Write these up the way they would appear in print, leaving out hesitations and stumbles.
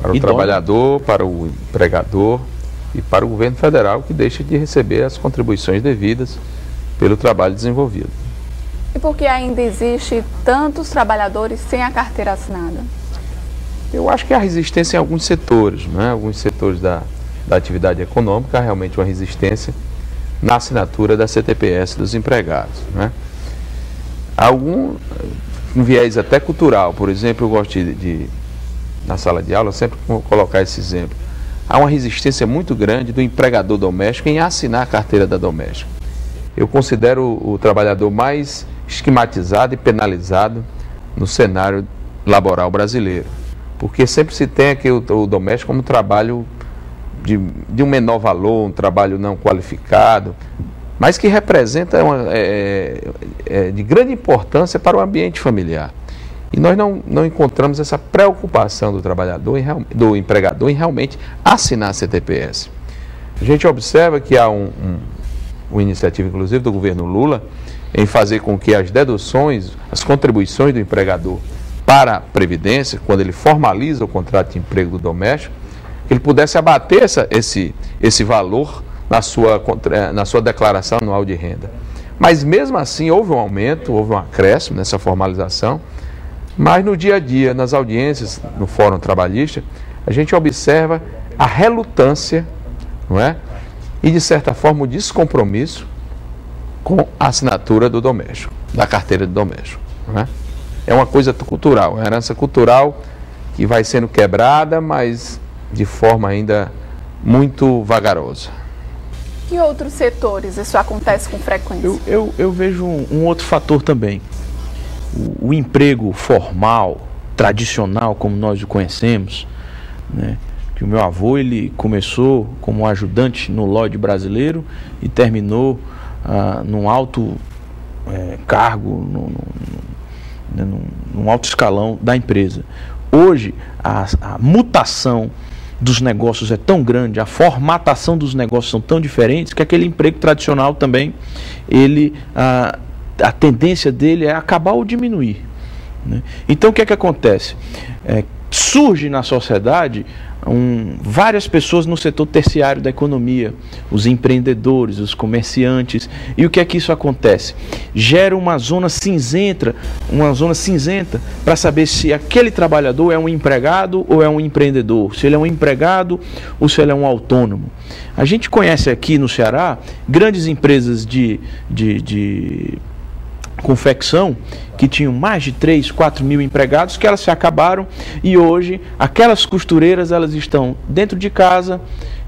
Para o trabalhador, para o empregador e para o governo federal, que deixa de receber as contribuições devidas pelo trabalho desenvolvido. E por que ainda existe tantos trabalhadores sem a carteira assinada? Eu acho que há resistência em alguns setores, né? Alguns setores da atividade econômica, há realmente uma resistência na assinatura da CTPS dos empregados, né? Um viés até cultural, por exemplo, eu gosto na sala de aula, sempre vou colocar esse exemplo. Há uma resistência muito grande do empregador doméstico em assinar a carteira da doméstica. Eu considero o trabalhador mais estigmatizado e penalizado no cenário laboral brasileiro, porque sempre se tem aqui o doméstico como trabalho de um menor valor, um trabalho não qualificado, mas que representa de grande importância para o ambiente familiar. E nós não encontramos essa preocupação do trabalhador, do empregador, em realmente assinar a CTPS. A gente observa que há uma iniciativa, inclusive, do governo Lula, em fazer com que as deduções, as contribuições do empregador para a Previdência, quando ele formaliza o contrato de emprego do doméstico, que ele pudesse abater esse valor na sua declaração anual de renda. Mas mesmo assim houve um aumento, houve um acréscimo nessa formalização, mas no dia a dia, nas audiências, no Fórum Trabalhista, a gente observa a relutância, não é? E de certa forma o descompromisso com a assinatura do doméstico, da carteira de doméstico, não é? É uma coisa cultural, uma herança cultural que vai sendo quebrada, mas de forma ainda muito vagarosa. E outros setores isso acontece com frequência? Eu vejo um outro fator também. O emprego formal, tradicional, como nós o conhecemos, né? Que o meu avô ele começou como ajudante no Lloyd brasileiro e terminou num alto cargo, num alto escalão da empresa. Hoje, a mutação dos negócios é tão grande, a formatação dos negócios são tão diferentes, que aquele emprego tradicional também, a tendência dele é acabar ou diminuir, né? Então o que é que acontece? Surge na sociedade várias pessoas no setor terciário da economia, os empreendedores, os comerciantes, e o que é que isso acontece? Gera uma zona cinzenta para saber se aquele trabalhador é um empregado ou é um empreendedor, se ele é um empregado ou se ele é um autônomo. A gente conhece aqui no Ceará grandes empresas de confecção que tinham mais de 3, 4 mil empregados, que elas se acabaram, e hoje aquelas costureiras elas estão dentro de casa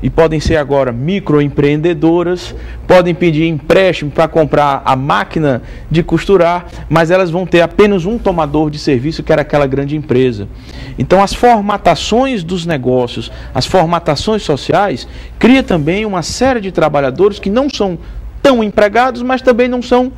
e podem ser agora microempreendedoras, podem pedir empréstimo para comprar a máquina de costurar, mas elas vão ter apenas um tomador de serviço, que era aquela grande empresa. Então as formatações dos negócios, as formatações sociais, cria também uma série de trabalhadores que não são tão empregados, mas também não são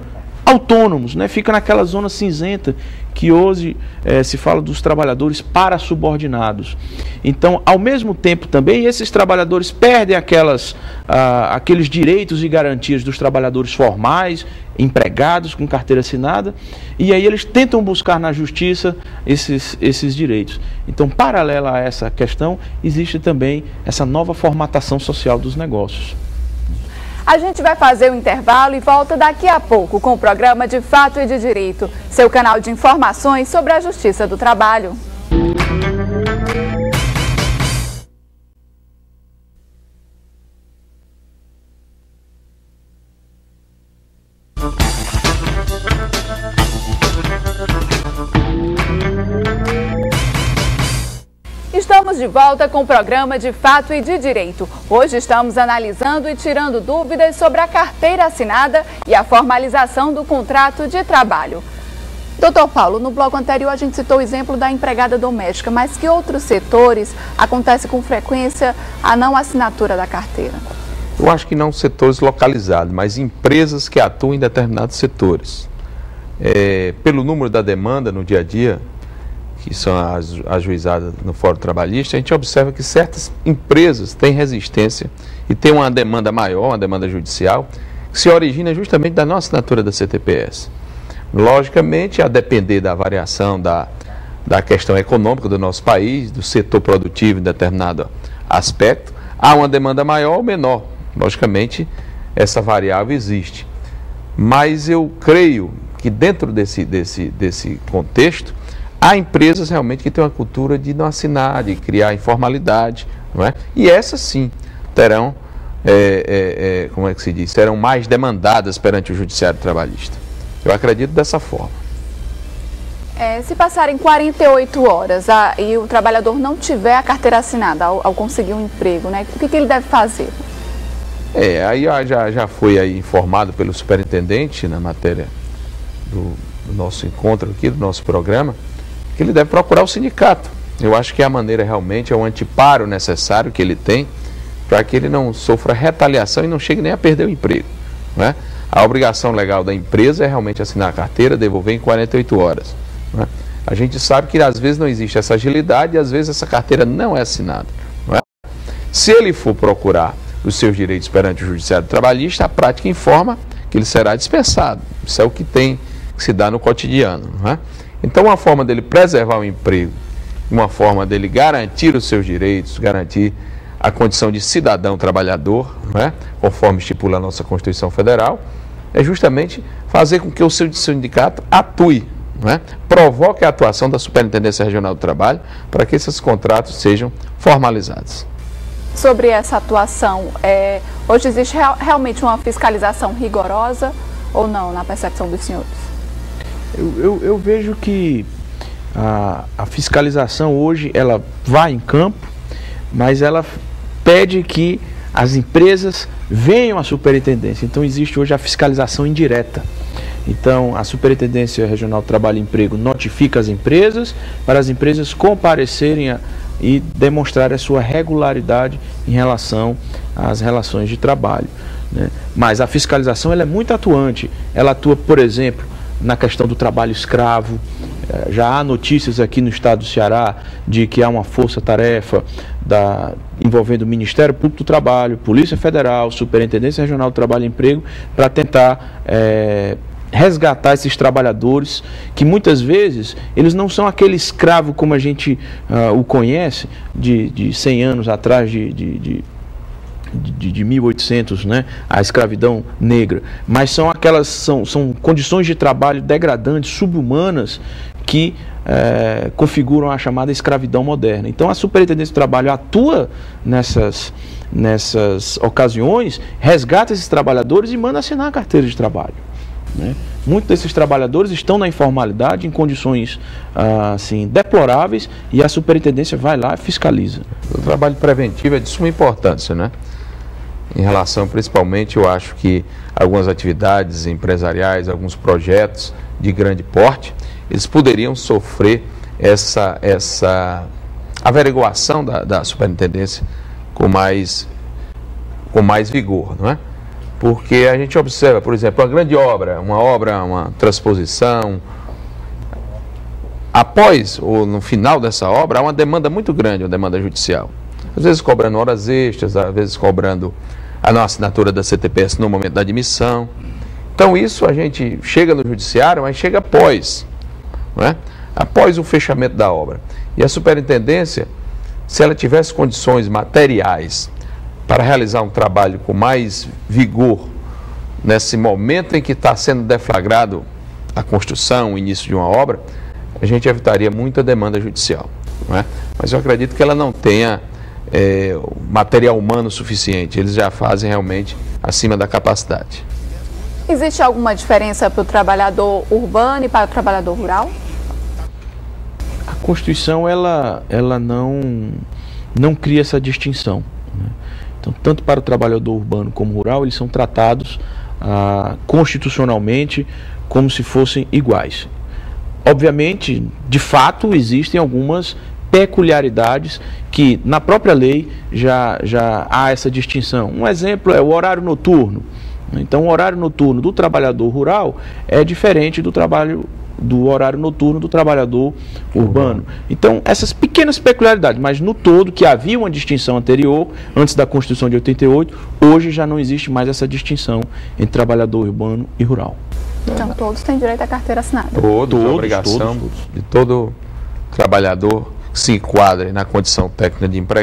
autônomos, né? Fica naquela zona cinzenta que hoje se fala dos trabalhadores parasubordinados. Então, ao mesmo tempo também, esses trabalhadores perdem aqueles direitos e garantias dos trabalhadores formais, empregados com carteira assinada, e aí eles tentam buscar na justiça esses direitos. Então, paralela a essa questão, existe também essa nova formatação social dos negócios. A gente vai fazer um intervalo e volta daqui a pouco com o programa De Fato e de Direito, seu canal de informações sobre a Justiça do Trabalho. Estamos de volta com o programa De Fato e de Direito. Hoje estamos analisando e tirando dúvidas sobre a carteira assinada e a formalização do contrato de trabalho. Doutor Paulo, no bloco anterior a gente citou o exemplo da empregada doméstica, mas que outros setores acontece com frequência a não assinatura da carteira? Eu acho que não setores localizados, mas empresas que atuam em determinados setores. Pelo número da demanda no dia a dia, que são ajuizadas no Fórum Trabalhista, a gente observa que certas empresas têm resistência e têm uma demanda maior, uma demanda judicial, que se origina justamente da não assinatura da CTPS. Logicamente, a depender da variação da da questão econômica do nosso país, do setor produtivo em determinado aspecto, há uma demanda maior ou menor. Logicamente, essa variável existe. Mas eu creio que dentro desse contexto, há empresas realmente que têm uma cultura de não assinar, de criar informalidade, não é? E essas sim terão, como é que se diz, serão mais demandadas perante o Judiciário Trabalhista. Eu acredito dessa forma. Se passarem 48 horas e o trabalhador não tiver a carteira assinada ao conseguir um emprego, né, o que ele deve fazer? Aí já foi aí informado pelo superintendente na matéria do nosso encontro aqui, do nosso programa, que ele deve procurar o sindicato. Eu acho que a maneira realmente é o anteparo necessário que ele tem para que ele não sofra retaliação e não chegue nem a perder o emprego, né? A obrigação legal da empresa é realmente assinar a carteira, devolver em 48 horas. Né? A gente sabe que às vezes não existe essa agilidade e às vezes essa carteira não é assinada. Não é? Se ele for procurar os seus direitos perante o Judiciário Trabalhista, a prática informa que ele será dispensado. Isso é o que tem que se dá no cotidiano. Não é? Então, uma forma dele preservar o emprego, uma forma dele garantir os seus direitos, garantir a condição de cidadão trabalhador, não é? Conforme estipula a nossa Constituição Federal, é justamente fazer com que o seu sindicato atue, não é? Provoque a atuação da Superintendência Regional do Trabalho para que esses contratos sejam formalizados. Sobre essa atuação, hoje existe realmente uma fiscalização rigorosa ou não, na percepção dos senhores? Eu vejo que a fiscalização hoje, ela vai em campo, mas ela pede que as empresas venham à superintendência. Então existe hoje a fiscalização indireta. Então a Superintendência Regional do Trabalho e Emprego notifica as empresas para as empresas comparecerem e demonstrar a sua regularidade em relação às relações de trabalho, né? Mas a fiscalização ela é muito atuante. Ela atua, por exemplo, na questão do trabalho escravo. Já há notícias aqui no estado do Ceará de que há uma força-tarefa envolvendo o Ministério Público do Trabalho, Polícia Federal, Superintendência Regional do Trabalho e Emprego, para tentar resgatar esses trabalhadores que muitas vezes eles não são aquele escravo como a gente o conhece de 100 anos atrás, de 1800, né, a escravidão negra, mas são condições de trabalho degradantes, subhumanas, que configuram a chamada escravidão moderna. Então a Superintendência do Trabalho atua nessas ocasiões, resgata esses trabalhadores e manda assinar a carteira de trabalho, né? Muitos desses trabalhadores estão na informalidade, em condições assim, deploráveis, e a superintendência vai lá e fiscaliza. O trabalho preventivo é de suma importância, né? Em relação, principalmente, eu acho que algumas atividades empresariais, alguns projetos de grande porte, eles poderiam sofrer essa averiguação da superintendência com mais vigor, não é? Porque a gente observa, por exemplo, uma grande obra, uma transposição, após ou no final dessa obra, há uma demanda muito grande, uma demanda judicial. Às vezes cobrando horas extras, às vezes cobrando a não assinatura da CTPS no momento da admissão. Então isso a gente chega no judiciário, mas chega após, não é? Após o fechamento da obra. E a superintendência, se ela tivesse condições materiais para realizar um trabalho com mais vigor, nesse momento em que está sendo deflagrado a construção, o início de uma obra, a gente evitaria muita demanda judicial, não é? Mas eu acredito que ela não tenha material humano suficiente. Eles já fazem realmente acima da capacidade. Existe alguma diferença para o trabalhador urbano e para o trabalhador rural? A Constituição ela não cria essa distinção, né? Então, tanto para o trabalhador urbano como rural, eles são tratados constitucionalmente como se fossem iguais. Obviamente, de fato, existem algumas peculiaridades que na própria lei já há essa distinção. Um exemplo é o horário noturno. Então, o horário noturno do trabalhador rural é diferente do horário noturno do trabalhador urbano. Então, essas pequenas peculiaridades, mas no todo, que havia uma distinção anterior, antes da Constituição de 88, hoje já não existe mais essa distinção entre trabalhador urbano e rural. Então, todos têm direito à carteira assinada? Todos, obrigação de todo trabalhador se enquadre na condição técnica de empregado.